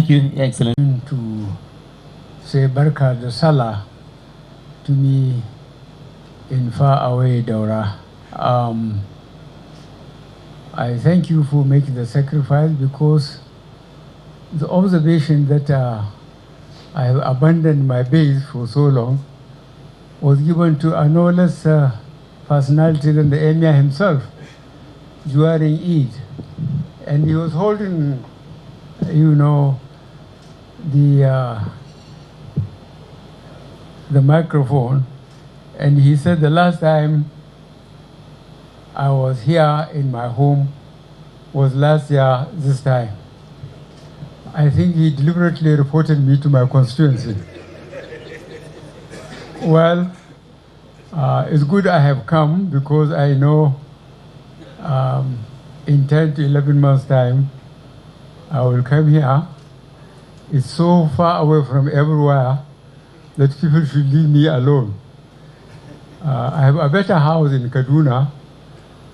Thank you, Your Excellency. To say Barka da Salah to me in far away Daura. I thank you for making the sacrifice, because the observation that I have abandoned my base for so long was given to a no less personality than the Emir himself during Eid. And he was holding, you know, the microphone, and he said the last time I was here in my home was last year this time. I think he deliberately reported me to my constituency. Well, it's good I have come, because I know in 10 to 11 months' time I will come here. It's so far away from everywhere that people should leave me alone. I have a better house in Kaduna,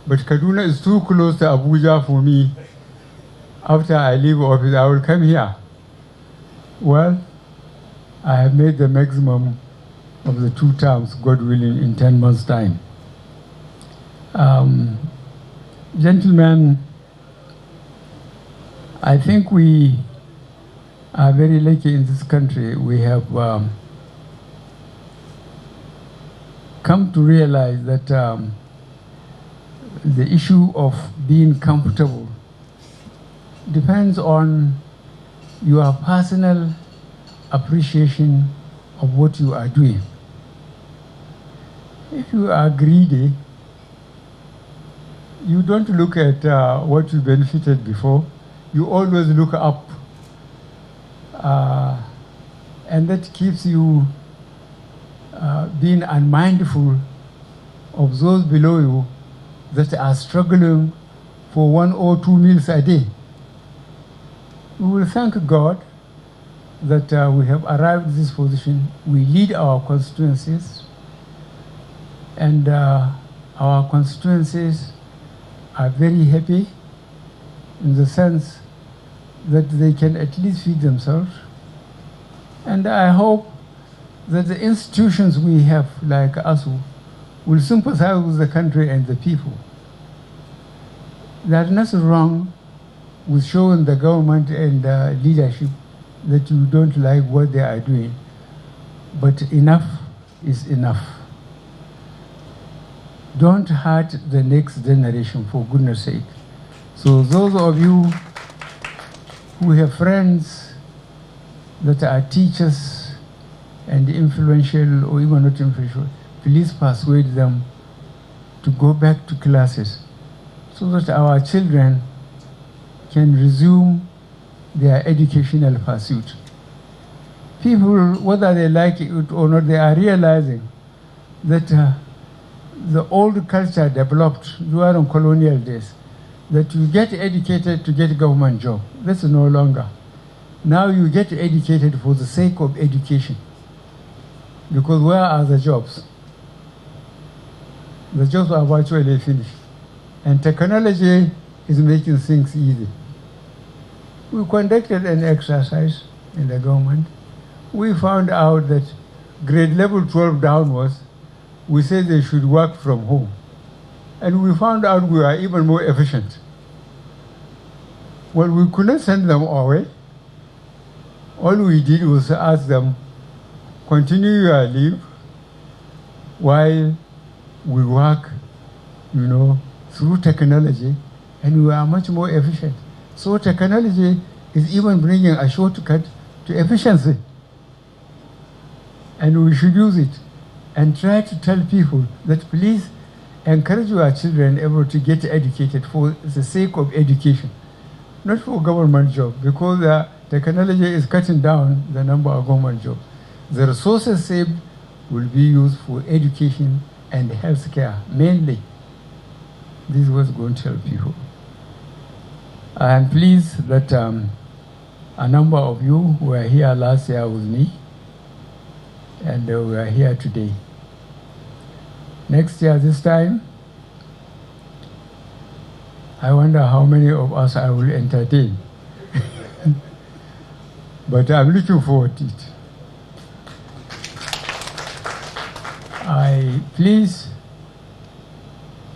but Kaduna is too close to Abuja for me. After I leave office, I will come here. Well, I have made the maximum of the 2 terms, God willing, in 10 months' time. Gentlemen, I think we are very lucky in this country. We have come to realize that the issue of being comfortable depends on your personal appreciation of what you are doing. If you are greedy, you don't look at what you benefited before. You always look up. And that keeps you being unmindful of those below you that are struggling for 1 or 2 meals a day. We will thank God that we have arrived at this position. We lead our constituencies, and our constituencies are very happy in the sense that they can at least feed themselves. And I hope that the institutions we have, like ASUU, will sympathize with the country and the people. There's nothing wrong with showing the government and leadership that you don't like what they are doing, but enough is enough. Don't hurt the next generation, for goodness sake. So those of you who have friends that are teachers and influential or even not influential, please persuade them to go back to classes so that our children can resume their educational pursuit. People, whether they like it or not, they are realizing that the old culture developed during colonial days, that you get educated to get a government job. That's no longer. Now you get educated for the sake of education. Because where are the jobs? The jobs are virtually finished. And technology is making things easy. We conducted an exercise in the government. We found out that grade level 12 downwards, we said they should work from home. And we found out we are even more efficient. Well, we couldn't send them away. All we did was ask them, continue your leave while we work, through technology, and we are much more efficient. So technology is even bringing a shortcut to efficiency. And we should use it and try to tell people that please encourage your children ever to get educated for the sake of education, not for government job, because technology is cutting down the number of government jobs. The resources saved will be used for education and healthcare mainly. This was going to help people. I am pleased that a number of you were here last year with me, and we are here today. Next year, this time, I wonder how many of us I will entertain. but I'm looking forward to it. I please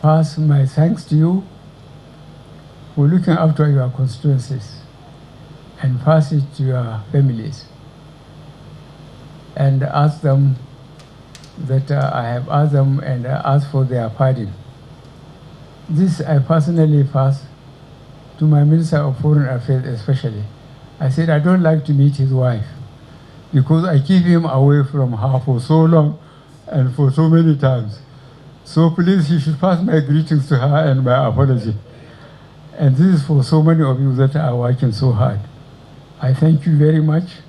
pass my thanks to you for looking after your constituencies and pass it to your families and ask them that I have asked them and asked for their pardon. This I personally pass to my Minister of Foreign Affairs especially. I said I don't like to meet his wife because I keep him away from her for so long and for so many times. So please, he should pass my greetings to her and my apology. And this is for so many of you that are working so hard. I thank you very much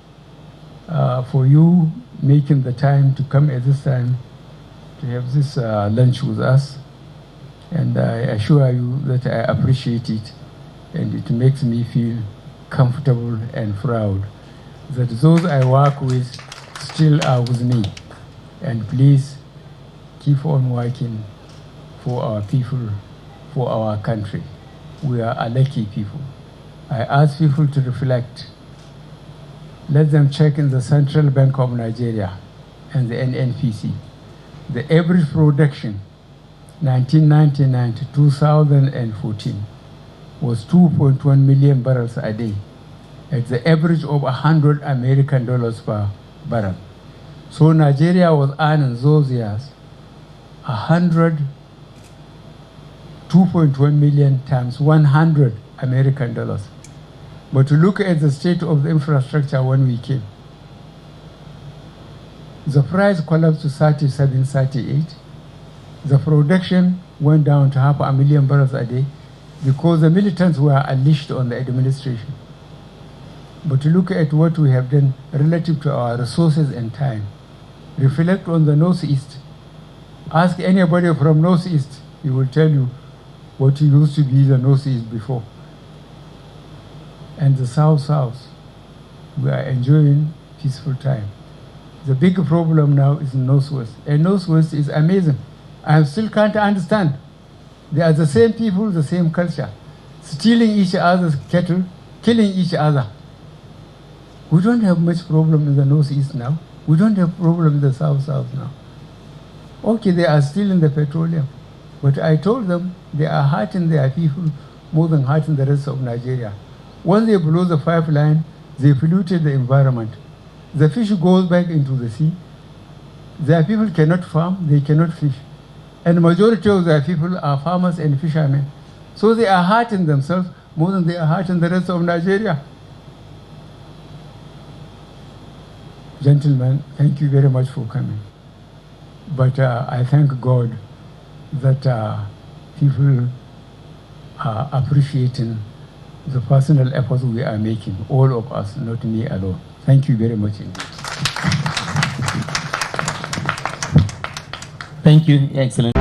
for you making the time to come at this time to have this lunch with us. And I assure you that I appreciate it, and it makes me feel comfortable and proud that those I work with still are with me. And please keep on working for our people, for our country. We are a lucky people. I ask people to reflect. Let them check in the Central Bank of Nigeria and the NNPC. The average production 1999 to 2014 was 2.1 million barrels a day at the average of $100 American per barrel. So Nigeria was earning those years 2.1 million times 100 American dollars. But to look at the state of the infrastructure when we came, the price collapsed to 37, 38. The production went down to 500,000 barrels a day because the militants were unleashed on the administration. But to look at what we have done relative to our resources and time, reflect on the Northeast. Ask anybody from Northeast, he will tell you what used to be the Northeast before. And the South, we are enjoying peaceful time. The big problem now is Northwest. And Northwest is amazing. I still can't understand. They are the same people, the same culture, stealing each other's cattle, killing each other. We don't have much problem in the Northeast now. We don't have problem in the South now. Okay, they are still in the petroleum. But I told them they are hurting their people more than hurting the rest of Nigeria. When they blow the pipeline, they polluted the environment. The fish goes back into the sea. Their people cannot farm, they cannot fish. And the majority of their people are farmers and fishermen. So they are hurting themselves more than they are hurting the rest of Nigeria. Gentlemen, thank you very much for coming. But I thank God that people are appreciating the personal efforts we are making, all of us, not me alone. Thank you very much indeed. Thank you, Excellency.